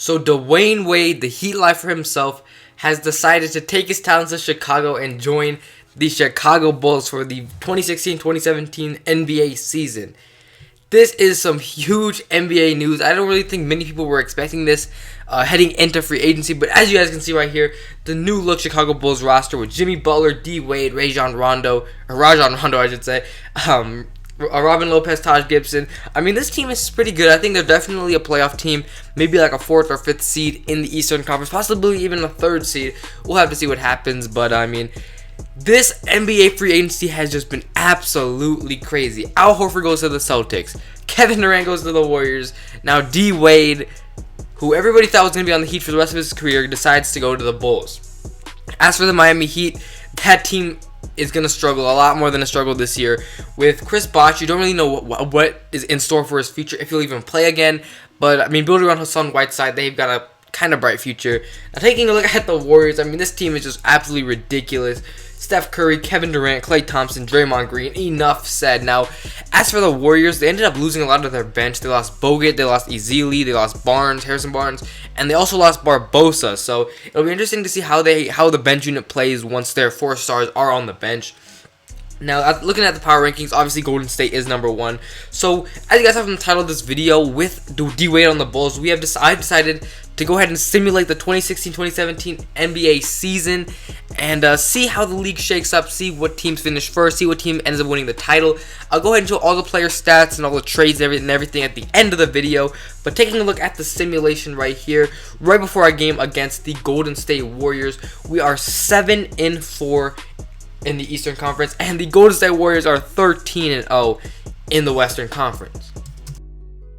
So Dwyane Wade, the Heat lifer himself, has decided to take his talents to Chicago and join the Chicago Bulls for the 2016-2017 NBA season. This is some huge NBA news. I don't really think many people were expecting this heading into free agency, but as you guys can see right here, the new look Chicago Bulls roster with Jimmy Butler, D Wade, Rajon Rondo, I should say, Robin Lopez, Taj Gibson. I mean, this team is pretty good. I think they're definitely a playoff team, maybe like a 4th or 5th seed in the Eastern Conference, possibly even a 3rd seed. We'll have to see what happens, but I mean, this NBA free agency has just been absolutely crazy. Al Horford goes to the Celtics. Kevin Durant goes to the Warriors. Now D Wade, who everybody thought was going to be on the Heat for the rest of his career, decides to go to the Bulls. As for the Miami Heat, that team is going to struggle a lot more than it struggled this year. With Chris Bosh, you don't really know what is in store for his future, if he'll even play again. But, I mean, building around Hassan Whiteside, they've got a kind of bright future. Now, taking a look at the Warriors, I mean, this team is just absolutely ridiculous. Steph Curry, Kevin Durant, Klay Thompson, Draymond Green, enough said. Now, as for the Warriors, they ended up losing a lot of their bench. They lost Bogut, they lost Ezeli, they lost Harrison Barnes, and they also lost Barbosa. So, it'll be interesting to see how the bench unit plays once their 4 stars are on the bench. Now, looking at the power rankings, obviously Golden State is number 1. So, as you guys have in the title of this video, with D Wade on the Bulls, I decided to go ahead and simulate the 2016-2017 NBA season and see how the league shakes up, see what teams finish first, see what team ends up winning the title. I'll go ahead and show all the player stats and all the trades and everything at the end of the video. But taking a look at the simulation right here, right before our game against the Golden State Warriors, we are 7-4 in the Eastern Conference, and the Golden State Warriors are 13-0 in the Western Conference.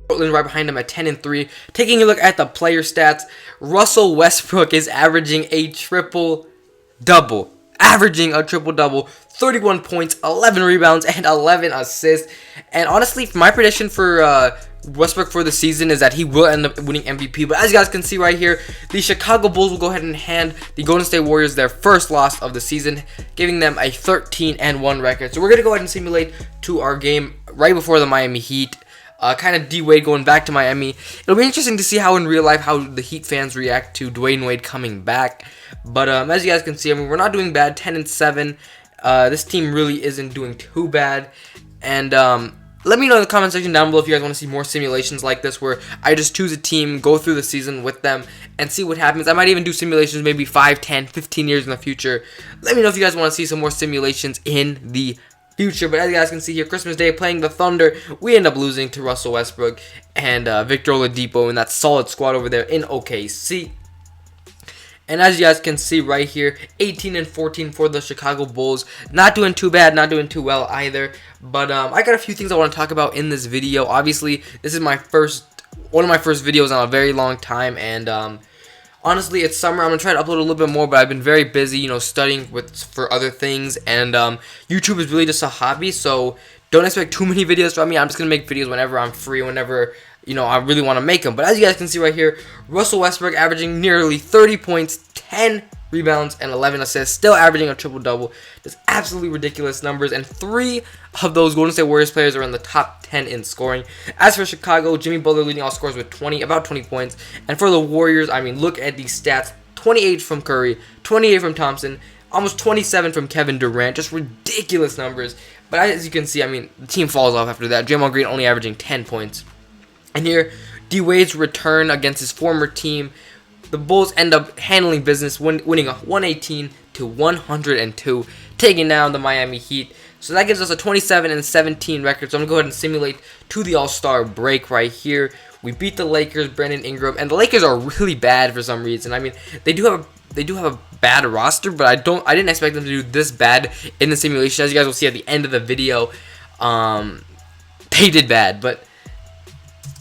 Portland right behind them at 10-3. Taking a look at the player stats, Russell Westbrook is averaging a triple-double. 31 points, 11 rebounds, and 11 assists. And honestly, my prediction for Westbrook for the season is that he will end up winning MVP. But as you guys can see right here, the Chicago Bulls will go ahead and hand the Golden State Warriors their first loss of the season, giving them a 13-1 record. So we're going to go ahead and simulate to our game right before the Miami Heat. Kind of D Wade going back to Miami. It'll be interesting to see how in real life how the Heat fans react to Dwyane Wade coming back. But as you guys can see, I mean, we're not doing bad. 10-7. This team really isn't doing too bad. And let me know in the comment section down below if you guys want to see more simulations like this, where I just choose a team, go through the season with them, and see what happens. I might even do simulations maybe 5, 10, 15 years in the future. Let me know if you guys want to see some more simulations in the future. But as you guys can see here, Christmas Day playing the Thunder, we end up losing to Russell Westbrook and Victor Oladipo in that solid squad over there in OKC. And as you guys can see right here, 18-14 for the Chicago Bulls. Not doing too bad, not doing too well either. But I got a few things I want to talk about in this video. Obviously, this is one of my first videos in a very long time, and honestly, it's summer. I'm going to try to upload a little bit more, but I've been very busy, studying for other things, and YouTube is really just a hobby, so don't expect too many videos from me. I'm just going to make videos whenever I'm free, whenever, I really want to make them. But as you guys can see right here, Russell Westbrook averaging nearly 30 points, 10 rebounds, and 11 assists, still averaging a triple-double. Just absolutely ridiculous numbers, and 3 of those Golden State Warriors players are in the top 10 in scoring. As for Chicago, Jimmy Butler leading all scorers with about 20 points. And for the Warriors, I mean, look at these stats. 28 from Curry, 28 from Thompson, almost 27 from Kevin Durant. Just ridiculous numbers. But as you can see, I mean, the team falls off after that. Draymond Green only averaging 10 points. And here, D Wade's return against his former team. The Bulls end up handling business, winning a 118-102, taking down the Miami Heat. So that gives us a 27-17 record. So I'm going to go ahead and simulate to the All-Star break right here. We beat the Lakers, Brandon Ingram, and the Lakers are really bad for some reason. I mean, they do have a bad roster, but I didn't expect them to do this bad in the simulation. As you guys will see at the end of the video, they did bad, but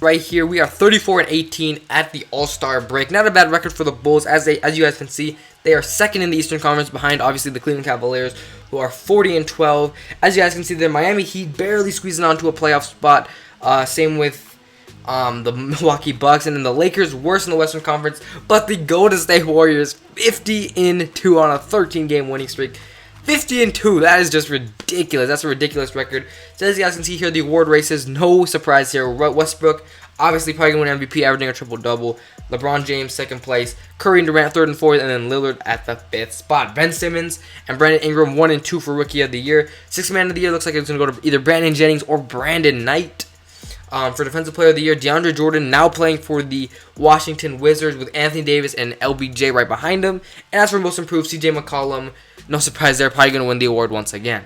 right here, we are 34-18 at the All-Star break. Not a bad record for the Bulls, as you guys can see, they are second in the Eastern Conference behind, obviously, the Cleveland Cavaliers, who are 40-12. As you guys can see, the Miami Heat barely squeezing onto a playoff spot. Same with the Milwaukee Bucks, and then the Lakers worse in the Western Conference. But the Golden State Warriors 50-2 on a 13-game winning streak. 50-2, that is just ridiculous. That's a ridiculous record. So as you guys can see here, the award races, no surprise here. Westbrook Obviously, probably going to win MVP, averaging a triple-double. LeBron James, second place. Curry and Durant, third and fourth. And then Lillard at the fifth spot. Ben Simmons and Brandon Ingram, 1 and 2 for Rookie of the Year. Sixth Man of the Year looks like it's going to go to either Brandon Jennings or Brandon Knight. For Defensive Player of the Year, DeAndre Jordan now playing for the Washington Wizards with Anthony Davis and LBJ right behind him. And as for Most Improved, CJ McCollum, no surprise there, probably going to win the award once again.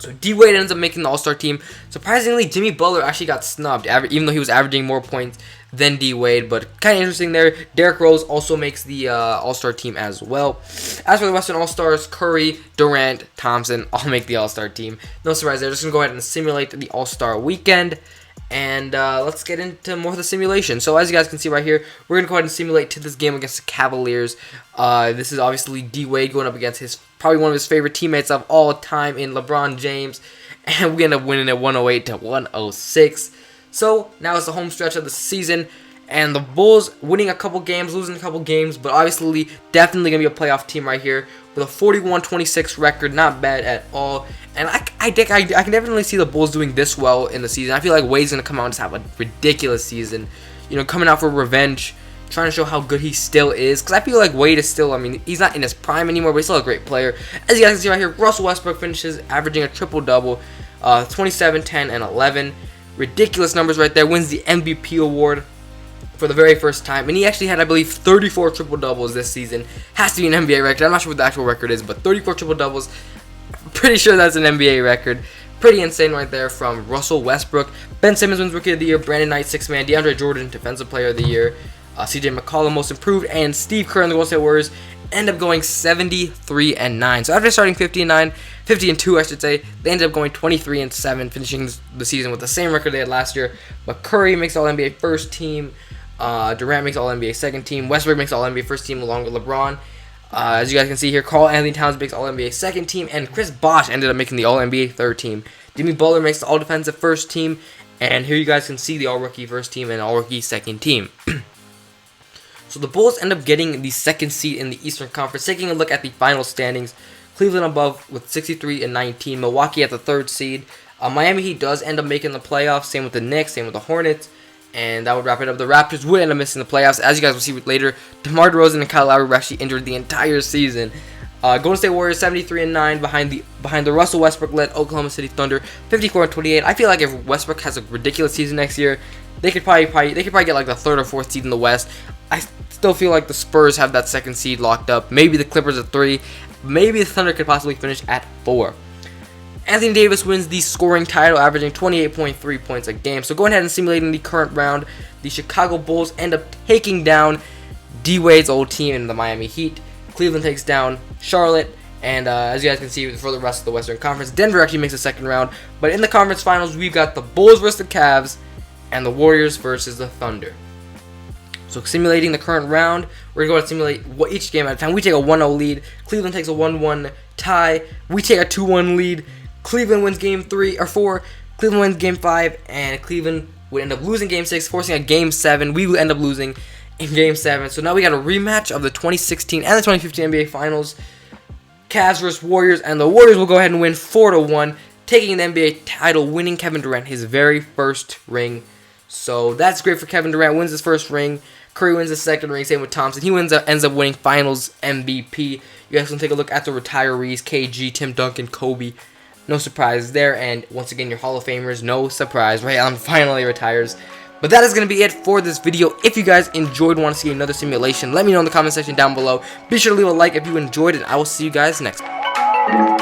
So D Wade ends up making the All-Star team. Surprisingly, Jimmy Butler actually got snubbed, even though he was averaging more points than D Wade. But kind of interesting there. Derrick Rose also makes the All-Star team as well. As for the Western All-Stars, Curry, Durant, Thompson all make the All-Star team. No surprise there. Just going to go ahead and simulate the All-Star weekend. And let's get into more of the simulation. So as you guys can see right here, we're going to go ahead and simulate to this game against the Cavaliers. This is obviously D Wade going up against his probably one of his favorite teammates of all time in LeBron James. And we end up winning at 108 to 106. So now it's the home stretch of the season. And the Bulls winning a couple games, losing a couple games. But obviously definitely going to be a playoff team right here. With a 41-26 record, not bad at all. And I can definitely see the Bulls doing this well in the season. I feel like Wade's going to come out and just have a ridiculous season. You know, coming out for revenge, trying to show how good he still is. Because I feel like Wade is still, I mean, he's not in his prime anymore, but he's still a great player. As you guys can see right here, Russell Westbrook finishes averaging a triple-double, 27, 10, and 11. Ridiculous numbers right there. Wins the MVP award for the very first time. And he actually had, I believe, 34 triple-doubles this season. Has to be an NBA record. I'm not sure what the actual record is, but 34 triple-doubles. Pretty sure that's an NBA record. Pretty insane right there from Russell Westbrook. Ben Simmons wins Rookie of the Year. Brandon Knight, 6th Man. DeAndre Jordan, Defensive Player of the Year. CJ McCollum, Most Improved. And Steve Kerr and the Golden State Warriors end up going 73-9. So after starting 50-2, I should say, they ended up going 23-7, finishing the season with the same record they had last year. But Curry makes All-NBA first team. Durant makes All-NBA second team. Westbrook makes All-NBA first team along with LeBron. As you guys can see here, Karl Anthony Towns makes All-NBA second team, and Chris Bosh ended up making the All-NBA third team. Jimmy Butler makes the All-Defensive first team, and here you guys can see the All-Rookie first team and All-Rookie second team. So the Bulls end up getting the second seed in the Eastern Conference. Taking a look at the final standings, Cleveland above with 63-19, Milwaukee at the third seed. Miami Heat does end up making the playoffs, same with the Knicks, same with the Hornets. And that would wrap it up. The Raptors would end up missing the playoffs. As you guys will see later, DeMar DeRozan and Kyle Lowry were actually injured the entire season. Golden State Warriors 73-9 behind the Russell Westbrook-led Oklahoma City Thunder 54-28. I feel like if Westbrook has a ridiculous season next year, they could probably get like the third or fourth seed in the West. I still feel like the Spurs have that second seed locked up. Maybe the Clippers at 3. Maybe the Thunder could possibly finish at 4. Anthony Davis wins the scoring title, averaging 28.3 points a game. So going ahead and simulating the current round, the Chicago Bulls end up taking down D Wade's old team in the Miami Heat. Cleveland takes down Charlotte, and as you guys can see for the rest of the Western Conference, Denver actually makes the second round. But in the conference finals, we've got the Bulls versus the Cavs and the Warriors versus the Thunder. So simulating the current round, we're going to simulate each game at a time. We take a 1-0 lead. Cleveland takes a 1-1 tie. We take a 2-1 lead. Cleveland wins game 3 or 4. Cleveland wins game 5, and Cleveland would end up losing game 6, forcing a game 7. We would end up losing in game 7. So now we got a rematch of the 2016 and the 2015 NBA Finals. Cavs versus Warriors, and the Warriors will go ahead and win 4-1, taking the NBA title, winning Kevin Durant his very first ring. So that's great for Kevin Durant. Wins his first ring. Curry wins his second ring. Same with Thompson. He ends up winning Finals MVP. You guys can take a look at the retirees: KG, Tim Duncan, Kobe. No surprise there. And once again, your Hall of Famers, no surprise. Ray Allen finally retires. But that is going to be it for this video. If you guys enjoyed, want to see another simulation, let me know in the comment section down below. Be sure to leave a like if you enjoyed, and I will see you guys next time.